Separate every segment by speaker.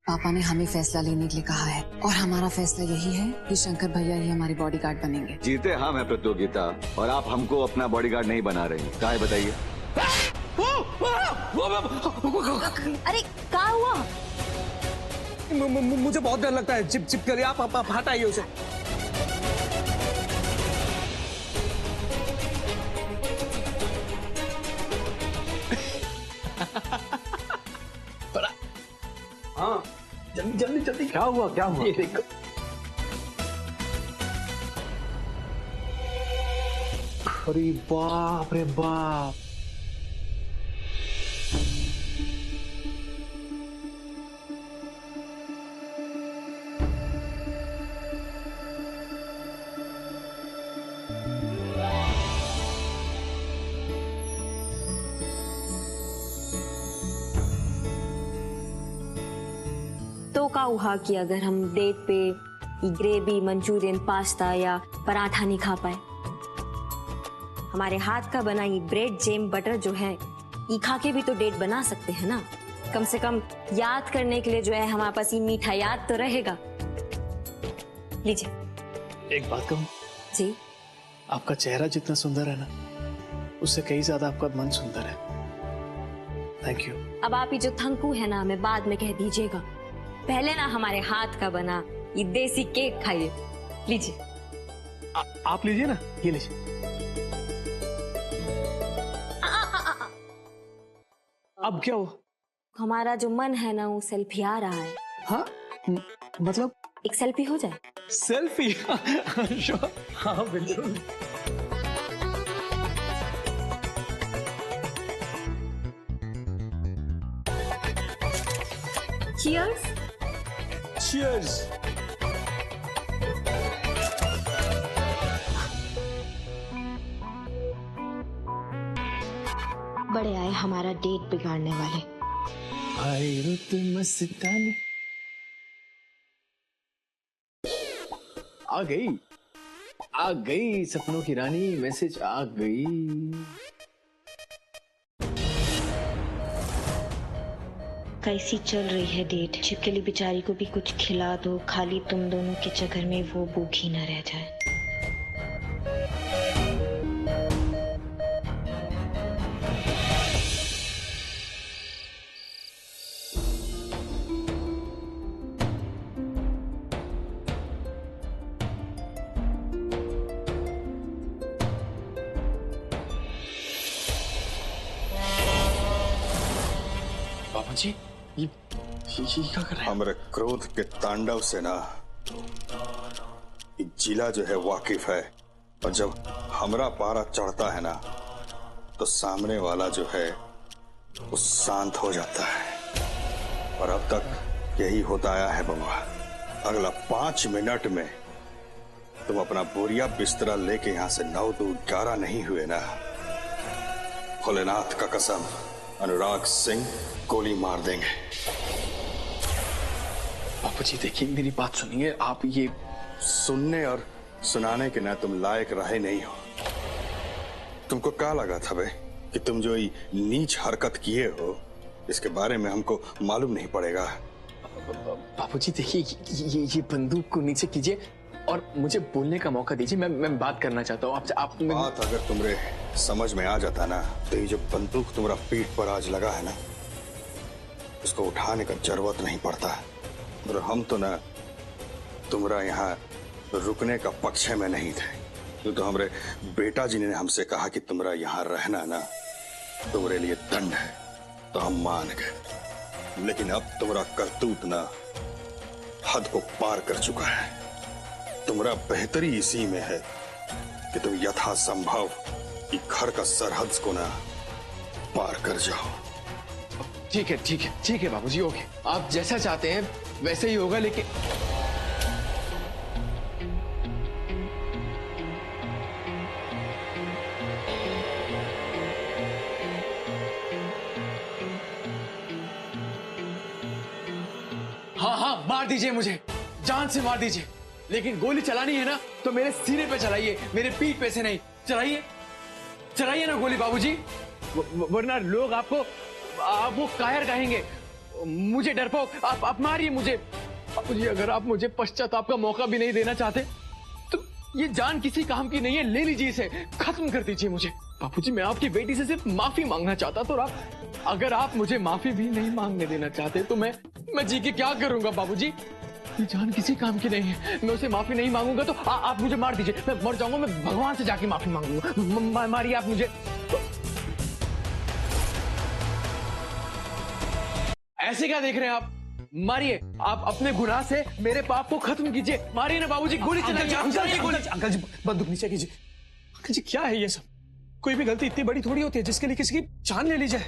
Speaker 1: पापा ने हमें फैसला लेने के लिए कहा है और हमारा फैसला यही है कि शंकर भैया ही हमारे बॉडीगार्ड बनेंगे।
Speaker 2: जीते हम है प्रतियोगिता और आप हमको अपना बॉडीगार्ड नहीं बना रहे हैं। क्या है बताइए?
Speaker 3: अरे क्या हुआ?
Speaker 4: मुझे बहुत डर लगता है। चिप चिप करिए, आप हटाइए उसे। हाँ, जल्दी जल्दी जल्दी। क्या हुआ क्या हुआ? ये देखो। अरे बाप रे बाप।
Speaker 3: तो क्या हुआ कि अगर हम डेट पे ग्रेवी, मंचूरियन, पास्ता या पराठा नहीं खा पाए? हमारे हाथ का बना ये ब्रेड, जैम, बटर जो है ये खा के भी तो डेट बना सकते हैं ना। कम से कम याद करने के लिए जो है हमारे पास ये मीठा याद तो रहेगा। लीजिए।
Speaker 4: एक बात कहूं?
Speaker 3: जी।
Speaker 4: आपका चेहरा जितना सुंदर है ना, उससे कहीं ज्यादा आपका मन सुंदर है। Thank you.
Speaker 3: अब आप ये जो थंकू है ना, हमें बाद में कह दीजिएगा। पहले ना हमारे हाथ का बना ये देसी केक खाइए। लीजिए।
Speaker 4: आप लीजिए ना, ये लीजिए। अब क्या हुआ?
Speaker 3: हमारा जो मन है ना वो सेल्फी आ रहा है।
Speaker 4: हाँ मतलब
Speaker 3: एक सेल्फी हो जाए।
Speaker 4: सेल्फी? हाँ बिल्कुल।
Speaker 3: Cheers.
Speaker 4: Cheers.
Speaker 3: बड़े आए हमारा डेट बिगाड़ने वाले।
Speaker 4: आए रुत मस्तानी। आ गई सपनों की रानी, मैसेज आ गई।
Speaker 3: कैसी चल रही है डेट? छिपकली बेचारी को भी कुछ खिला दो, खाली तुम दोनों के चक्कर में वो भूखी न रह जाए।
Speaker 4: बाबा जी, ये क्या कर रहे हैं?
Speaker 5: हमारे क्रोध के तांडव से ना जिला जो है वाकिफ है, और जब हमरा पारा चढ़ता है ना तो सामने वाला जो है वो शांत हो जाता है। और अब तक यही होता आया है बबुआ। अगला 5 मिनट में तुम अपना बोरिया बिस्तरा लेके यहाँ से 9 दूर 11 नहीं हुए ना, भोलेनाथ का कसम अनुराग सिंह गोली मार देंगे।
Speaker 4: बापू जी देखिए, मेरी बात सुनिए। आप ये
Speaker 5: सुनने और सुनाने के ना तुम लायक रहे नहीं हो। तुमको क्या लगा था बे कि तुम जो ये नीच हरकत किए हो इसके बारे में हमको मालूम नहीं पड़ेगा?
Speaker 4: बापू जी देखिए, ये बंदूक को नीचे कीजिए और मुझे बोलने का मौका दीजिए। मैं बात करना चाहता हूँ आपसे। आप
Speaker 5: बात अगर तुम्हारे समझ में आ जाता ना तो ये जो बंदूक तुम्हारा पीठ पर आज लगा है ना, उसको उठाने का जरूरत नहीं पड़ता। और हम तो ना तुम्हारा यहाँ रुकने का पक्ष में नहीं थे। तो हमारे बेटा जी ने हमसे कहा कि तुम्हारा यहाँ रहना ना तुम्हारे लिए दंड है, तो हम मान गए। लेकिन अब तुम्हारा करतूत ना हद को पार कर चुका है। तुम्हारा बेहतरी इसी में है कि तुम यथासंभव घर का सरहद को ना पार कर जाओ।
Speaker 4: ठीक है बाबूजी, ओके। आप जैसा चाहते हैं वैसे ही होगा। लेकिन हाँ मार दीजिए, मुझे जान से मार दीजिए। लेकिन गोली चलानी है ना तो मेरे सीने पे चलाइए, मेरे पीठ पे से नहीं। चलाइए ना गोली बाबूजी, वरना लोग आपको वो कायर कहेंगे। मुझे डरपोक आप मारिए मुझे। बाबूजी अगर आप मुझे पश्चाताप का मौका भी नहीं देना चाहते तो ये जान किसी काम की नहीं है, ले लीजिए इसे, खत्म कर दीजिए मुझे। बाबूजी मैं आपकी बेटी से सिर्फ माफी मांगना चाहता तो अगर आप मुझे माफी भी नहीं मांगने देना चाहते तो मैं जी के क्या करूंगा बाबूजी? ये जान किसी काम की नहीं है, मैं उसे माफी नहीं मांगूंगा तो आप मुझे मार दीजिए, मैं मर जाऊंगा, मैं भगवान से जाके माफी मांगूंगा। मारिए आप मुझे। ऐसे क्या देख रहे हैं आप? मारिए, आप अपने गुनाह से मेरे पाप को खत्म कीजिए। मारिए ना बाबूजी, गोली चलाइए।
Speaker 6: अंकल जी बंदूक नीचे कीजिए। अंकल जी क्या है ये सब? कोई भी गलती इतनी बड़ी थोड़ी होती है जिसके लिए किसी की जान ले ली जाए।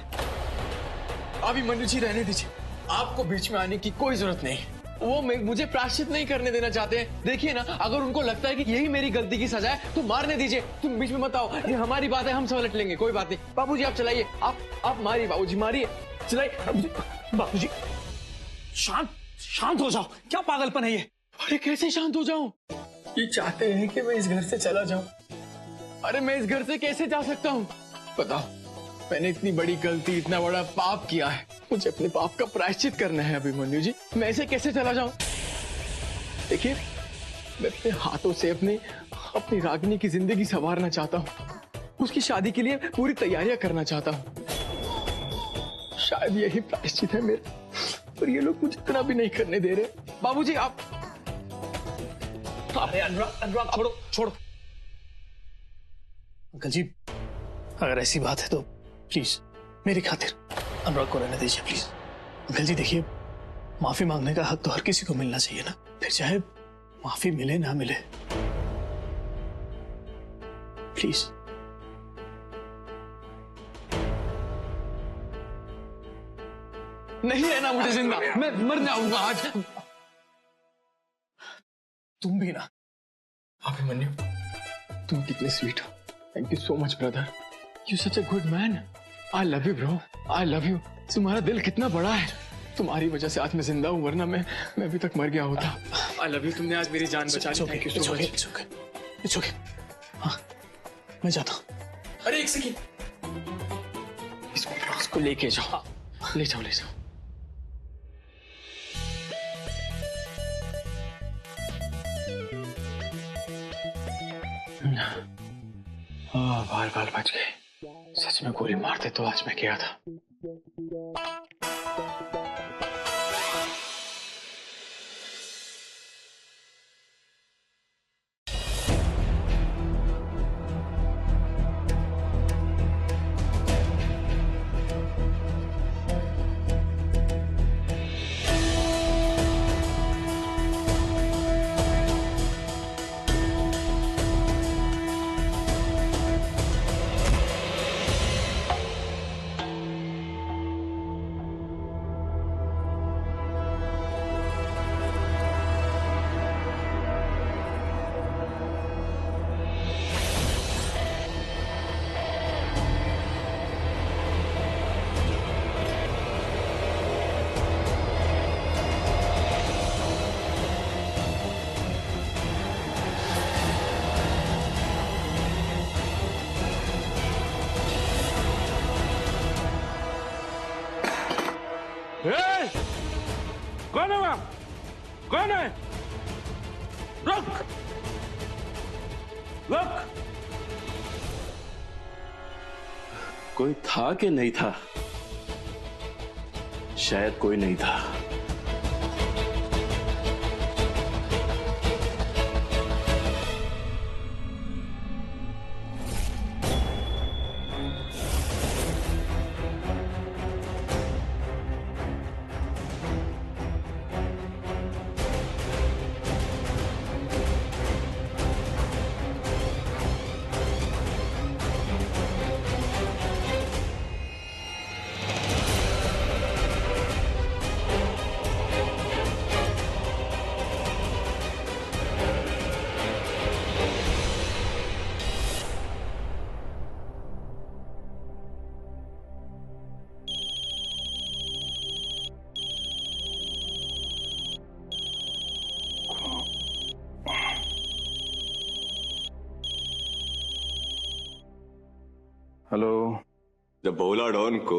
Speaker 4: अभिमन्यु जी रहने दीजिए, आपको बीच में आने की कोई जरूरत नहीं। वो मुझे प्रायश्चित नहीं करने देना चाहते हैं। देखिए ना, अगर उनको लगता है कि यही मेरी गलती की सजा है तो मारने दीजिए। तुम बीच में मत आओ, ये हमारी बात है, हम संभल लेंगे, कोई बात नहीं। बाबूजी आप चलाइए, आप मारिए बाबूजी, मारिए, चलाइए।
Speaker 6: बाबूजी शांत हो जाओ, क्या पागलपन है ये?
Speaker 4: अरे कैसे शांत हो जाऊं? ये चाहते हैं कि मैं इस घर से चला जाऊं। अरे मैं इस घर से कैसे जा सकता हूं? बताओ, मैंने इतनी बड़ी गलती, इतना बड़ा पाप किया है, मुझे अपने पाप का प्रायश्चित करना है अभिमन्यु जी। मैं ऐसे कैसे चला जाऊं? देखिए, मैं अपने हाथों से अपनी रागिनी की जिंदगी संवारना चाहता हूं, उसकी शादी के लिए पूरी तैयारियां करना चाहता हूं। शायद यही प्रायश्चित है मेरा, पर ये लोग मुझे इतना भी नहीं करने दे रहे। बाबूजी आप
Speaker 6: अरे अनुराग छोड़ो। अंकल जी अगर ऐसी बात है तो प्लीज मेरी खातिर अनुराग को रहने दीजिए प्लीज। अंकल जी देखिए, माफी मांगने का हक तो हर किसी को मिलना चाहिए ना, फिर चाहे माफी मिले ना मिले। प्लीज।
Speaker 4: नहीं रहना मुझे जिंदा, मैं मर जाऊंगा आज।
Speaker 6: तुम भी ना।
Speaker 4: अभिमन्यु, तुम कितने स्वीट हो। Thank you so much brother, you such a good man. I love you bro, I love you. तुम्हारा दिल कितना बड़ा है, तुम्हारी वजह से आज मैं जिंदा हूँ, वरना मैं अभी तक मर गया होता। आई लव यू, तुमने आज मेरी जान बचा ली। Thank you so much.
Speaker 6: It's okay. हाँ मैं जाता हूँ।
Speaker 4: अरे एक सेकेंड, इसको लेके जाओ, ले जाओ। बाल बच गए। सच में गोली मारते तो आज मैं गया था।
Speaker 7: कौन है वहां? कौन है? रुक! कोई था कि नहीं था? शायद कोई नहीं था।
Speaker 2: हेलो। जब भोला डॉन को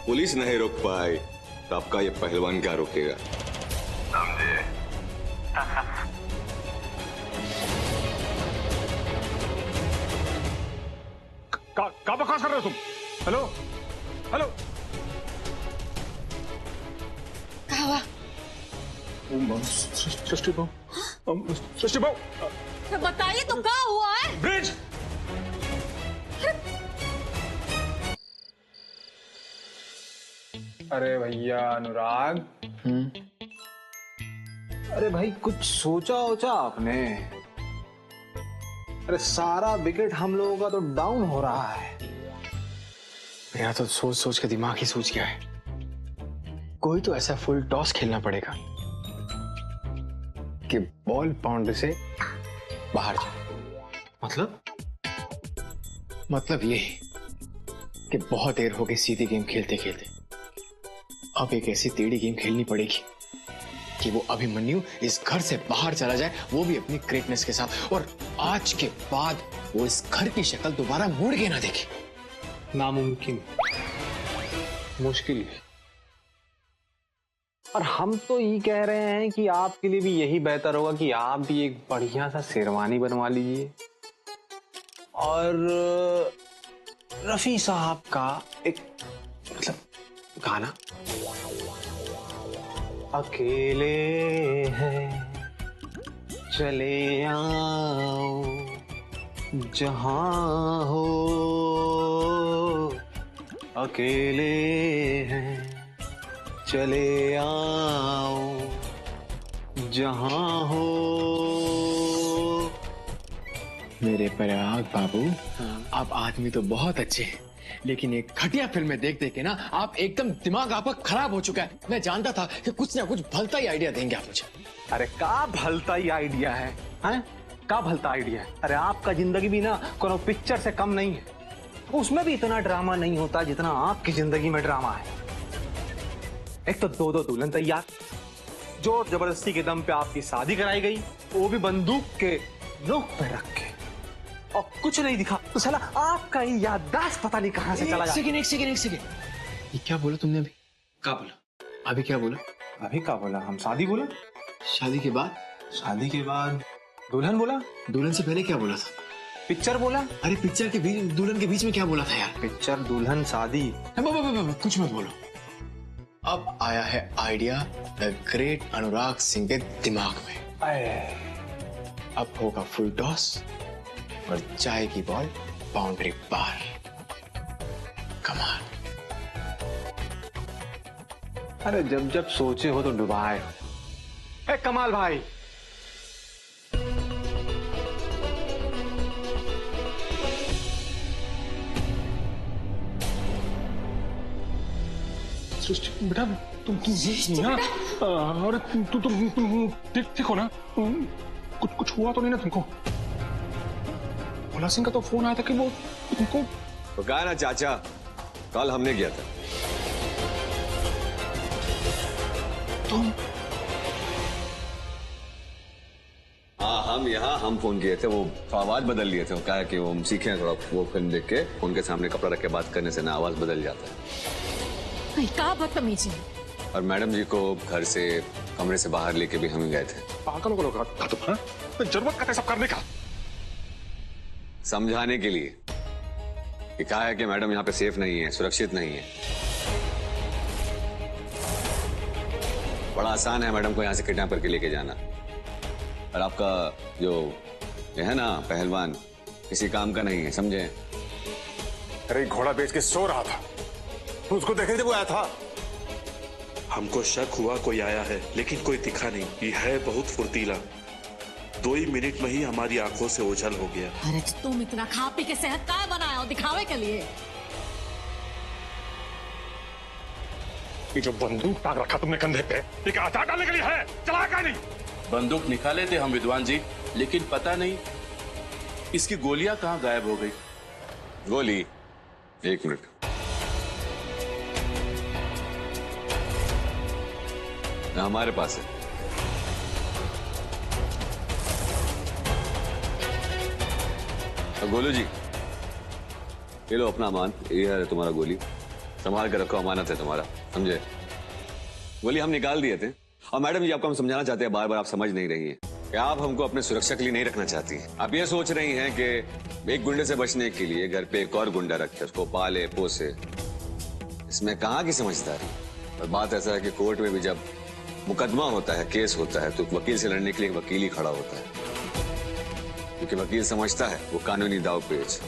Speaker 2: पुलिस नहीं रोक पाई तो आपका ये पहलवान क्या रोकेगा? समझे?
Speaker 7: क्या बकवास कर रहे हो तुम? Hello hello.
Speaker 1: क्या हुआ?
Speaker 7: सृष्टि बहू, सृष्टि बहू,
Speaker 1: तो बताइए तो क्या हुआ है?
Speaker 7: ब्रिज।
Speaker 4: अरे भैया अनुराग, अरे भाई कुछ सोचा ओचा आपने? अरे सारा विकेट हम लोगों का तो डाउन हो रहा है।
Speaker 6: मेरा तो सोच सोच के दिमाग ही सूझ गया है। कोई तो ऐसा फुल टॉस खेलना पड़ेगा कि बॉल बाउंड्री से बाहर जाए। मतलब ये कि बहुत देर हो गई सीधी गेम खेलते खेलते। अब एक ऐसी टेढ़ी गेम खेलनी पड़ेगी कि वो अभिमन्यु इस घर से बाहर चला जाए, वो भी अपनी ग्रेटनेस के साथ, और आज के बाद वो इस घर की शक्ल दोबारा मुड़ के ना देखे।
Speaker 4: नामुमकिन, मुश्किल है। और हम तो ये कह रहे हैं कि आपके लिए भी यही बेहतर होगा कि आप भी एक बढ़िया सा शेरवानी बनवा लीजिए और रफी साहब का एक गाना, अकेले हैं चले आओ जहां हो, अकेले हैं चले आओ जहां हो।
Speaker 6: मेरे पराग बाबू, आप आदमी तो बहुत अच्छे हैं, लेकिन एक घटिया फिल्म में देख देख के ना आप एकदम दिमाग आपका खराब हो चुका है। मैं जानता था कि कुछ ना कुछ भलता ही आइडिया देंगे आप मुझे।
Speaker 4: अरे का भलता ही आइडिया है, हैं? का भलता आइडिया है? अरे आपका जिंदगी भी ना कोनो पिक्चर से कम नहीं है। उसमें भी इतना ड्रामा नहीं होता जितना आपकी जिंदगी में ड्रामा है। एक तो दो दुल्हन तैयार, जोर जबरदस्ती के दम पे आपकी शादी कराई गई, वो भी बंदूक के नोक पे रख के, और कुछ नहीं दिखा तो साला आपका ही याददाश्त पता नहीं कहां से चला गया।
Speaker 6: एक सेकंड, ये क्या बोला तुमने अभी? क्या बोला? अभी क्या बोला?
Speaker 4: अभी क्या बोला? हम शादी बोला।
Speaker 6: शादी के बाद?
Speaker 4: शादी के बाद दुल्हन बोला।
Speaker 6: दुल्हन से पहले क्या बोला था?
Speaker 4: पिक्चर बोला।
Speaker 6: अरे पिक्चर के बीच, दुल्हन के बीच में क्या बोला था यार?
Speaker 4: पिक्चर, दुल्हन, शादी।
Speaker 6: कुछ मत बोलो। अब आया है idea the great Anurag Singh के दिमाग में। अब होगा फुल टॉस और जाएगी बॉल बाउंड्री पार। कमाल।
Speaker 4: अरे जब जब सोचे हो तो डुबाए। ए कमाल भाई,
Speaker 7: सृष्टि बेटा, तुम यहाँ, अरे तुम ठीक हो ना? कुछ हुआ तो नहीं ना तुमको? भोला सिंह का तो फोन आया था कि वो तुमको।
Speaker 2: तो कहा ना चाचा, कल हमने किया था।
Speaker 7: तुम?
Speaker 2: हाँ, हम फोन किए थे, वो आवाज बदल लिए थे। वो कहा कि वो हम सीखे थोड़ा, वो फिल्म देख के उनके सामने कपड़ा रख के बात करने से ना आवाज बदल जाता है।
Speaker 1: क्या बदतमीजी।
Speaker 2: और मैडम जी को घर से, कमरे से बाहर लेके भी हम ही गए थे।
Speaker 7: पागल हो गए तुम? जरूरत का सब करने का?
Speaker 2: समझाने के लिए कि कहा है कि मैडम यहाँ पे सेफ नहीं है, सुरक्षित नहीं है। बड़ा आसान है मैडम को यहाँ से किडनैप करके लेके जाना। और आपका जो ये है ना पहलवान, किसी काम का नहीं है, समझे?
Speaker 7: अरे घोड़ा बेच के सो रहा था, उसको देखने जब वो आया था।
Speaker 8: हमको शक हुआ कोई आया है, लेकिन कोई दिखा नहीं। ये है बहुत फुर्तीला, 2 ही मिनट में ही हमारी आंखों से ओझल हो गया।
Speaker 1: अरे तुम इतना खा पी के सेहत का बनाया हो दिखावे के लिए?
Speaker 7: ये जो बंदूक टांग रखा तुमने कंधे पे, ये क्या अचार डालने के लिए है? चला क्या नहीं?
Speaker 8: बंदूक निकाले थे हम विद्वान जी, लेकिन पता नहीं इसकी गोलियां कहाँ गायब हो गई।
Speaker 2: गोली? 1 मिनट। हमारे पास है। गोलू जी, ये लो अपना अमान, ये है तुम्हारा गोली, संभाल के रखो, अमानत है तुम्हारा, समझे? बोली हम निकाल दिए थे। और मैडम जी आपको हम समझाना चाहते हैं, बार बार आप समझ नहीं रही हैं कि आप हमको अपने सुरक्षा के लिए नहीं रखना चाहती हैं। आप ये सोच रही हैं कि एक गुंडे से बचने के लिए घर पे एक और गुंडा रखे, उसको पाले पोसे। इसमें कहाँ की समझदारी। और बात ऐसा है कि कोर्ट में भी जब मुकदमा होता है, केस होता है, तो वकील से लड़ने के लिए वकील ही खड़ा होता है, क्योंकि वकील समझता है वो कानूनी दाव पेच।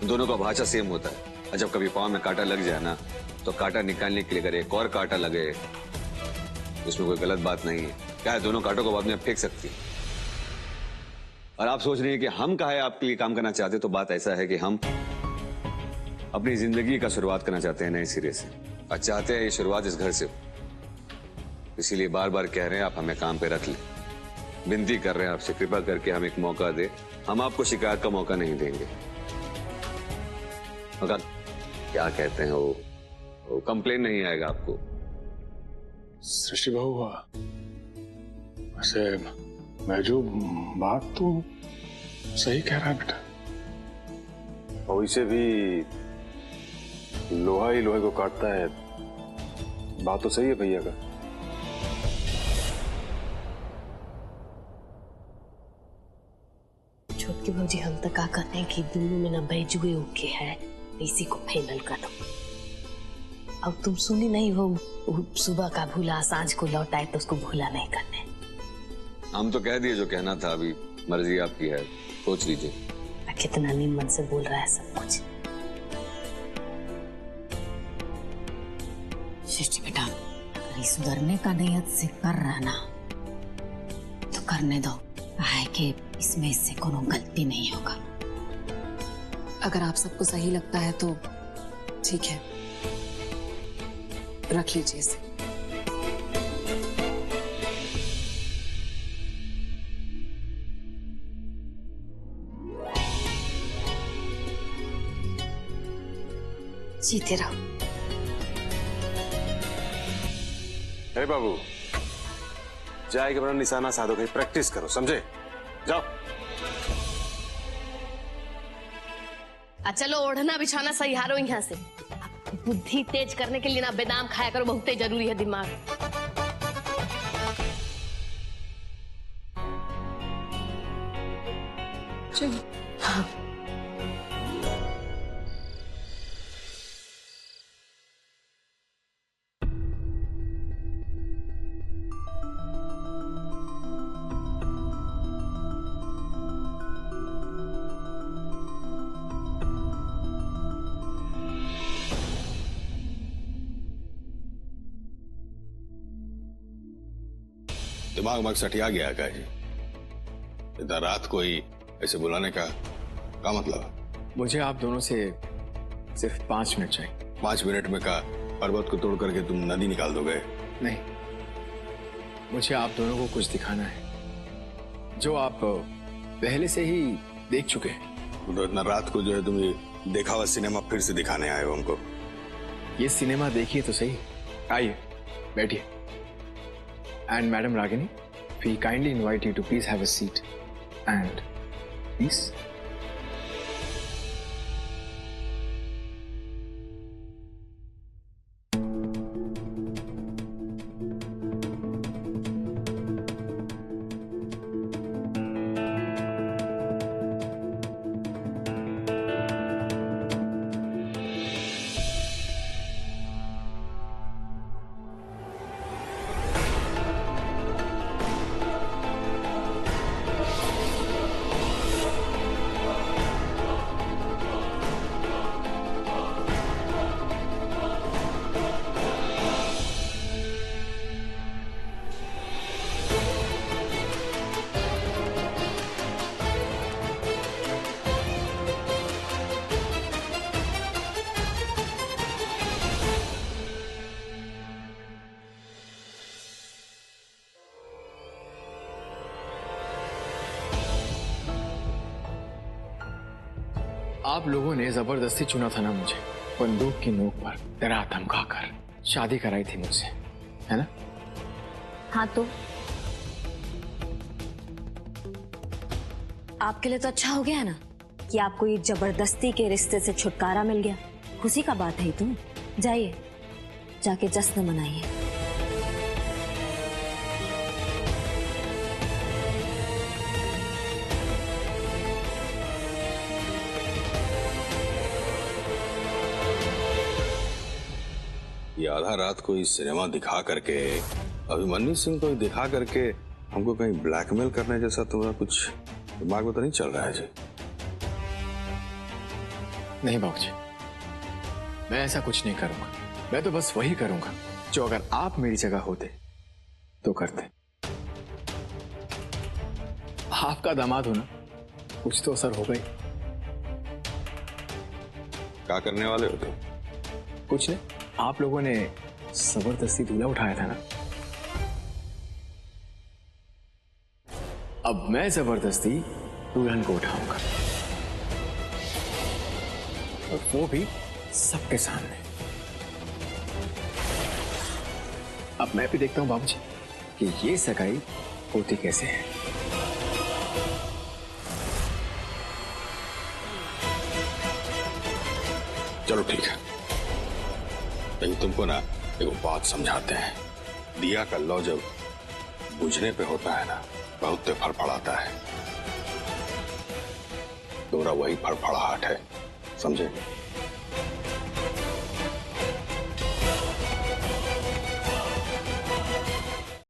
Speaker 2: दोनों का भाषा सेम होता है। और जब कभी पाँव में कांटा लग जाए ना, तो कांटा निकालने के लिए अगर एक और कांटा लगे उसमें कोई गलत बात नहीं है। क्या है, दोनों कांटों को बाद में फेंक सकती है। और आप सोच रही हैं कि हम काहे आपके लिए काम करना चाहते, तो बात ऐसा है कि हम अपनी जिंदगी का शुरुआत करना चाहते हैं नए सिरे से, और चाहते हैं ये शुरुआत इस घर से। इसीलिए बार बार कह रहे हैं आप हमें काम पे रख लें। विनती कर रहे हैं आपसे, कृपा करके हम एक मौका दे। हम आपको शिकायत का मौका नहीं देंगे। मगर क्या कहते हैं वो कंप्लेन नहीं आएगा आपको।
Speaker 7: सृष्टि बहू, वैसे मैं जो बात तो सही कह रहा है बेटा।
Speaker 5: और इसे भी लोहा ही लोहे को काटता है। बात तो सही है भैया का।
Speaker 9: छोटकी भौजी, हम तो का कहते हैं कि दोनों में ना बैजुए ओके है, इसी को फाइनल कर दो। अब तुम सुनी नहीं हो, सुबह का भूला सांझ को लौटाए तो उसको भूला नहीं करने।
Speaker 2: हम तो कह दिए जो कहना था, अभी मर्जी आपकी है, सोच लीजिए।
Speaker 9: कितना निम्न से बोल रहा है सब कुछ।
Speaker 1: सृष्टि बेटा, अगर सुधरने का नियत से कर रहा ना, तो करने दो। है कि इसमें इससे कोनो गलती नहीं होगा। अगर आप सबको सही लगता है तो ठीक है, रख लीजिए इसे। जीते रहो।
Speaker 5: अरे बाबू, जाए के बना निशाना साधो, कहीं प्रैक्टिस करो, समझे? जाओ।
Speaker 9: चलो ओढ़ना बिछाना सही हारो यहाँ से। बुद्धि तेज करने के लिए ना बादाम खाया करो, बहुत जरूरी है दिमाग। चलो। हाँ।
Speaker 5: दिमाग मग सटिया गया क्या जी? इधर रात को ही ऐसे बुलाने का क्या मतलब?
Speaker 4: मुझे आप दोनों से सिर्फ 5 मिनट चाहिए।
Speaker 5: 5 मिनट में का पर्वत को तोड़ करके तुम नदी निकाल दोगे?
Speaker 4: नहीं, मुझे आप दोनों को कुछ दिखाना है जो आप पहले से ही देख चुके हैं।
Speaker 5: तो इतना रात को जो है तुम ये देखा हुआ सिनेमा फिर से दिखाने आए हो हमको?
Speaker 4: ये सिनेमा देखिए तो सही। आइए बैठिए। And Madam Ragini, we kindly invite you to please have a seat. And please. आप लोगों ने जबरदस्ती चुना था ना मुझे, बंदूक की नोक पर डरा धमका कर शादी कराई थी मुझसे, है ना?
Speaker 3: हाँ तो आपके लिए तो अच्छा हो गया ना कि आपको ये जबरदस्ती के रिश्ते से छुटकारा मिल गया। खुशी का बात है तुम। जाइए, जाके जश्न मनाइए।
Speaker 5: आधा रात कोई सिनेमा दिखा करके, अभिमन्यु सिंह को दिखा करके हमको कहीं ब्लैकमेल करने जैसा तुम्हारा कुछ दिमाग में तो नहीं चल रहा है जी?
Speaker 4: नहीं बाबूजी, मैं ऐसा कुछ नहीं करूंगा। मैं तो बस वही करूंगा जो अगर आप मेरी जगह होते तो करते। आपका दामाद हो ना, कुछ तो असर होगा ही।
Speaker 5: क्या करने वाले हो तुम?
Speaker 4: कुछ नहीं, आप लोगों ने जबरदस्ती दूल्हा उठाया था ना, अब मैं जबरदस्ती दुल्हन को उठाऊंगा, और वो भी सबके सामने। अब मैं भी देखता हूं बाबूजी कि ये सगाई होती कैसे है।
Speaker 5: चलो ठीक है, लेकिन तुमको ना एक बात समझाते हैं। दिया का लौ जब बुझने पे होता है ना, बहुत फड़फड़ाता है। तुम्हारा वही फड़फड़ाहट है, समझे?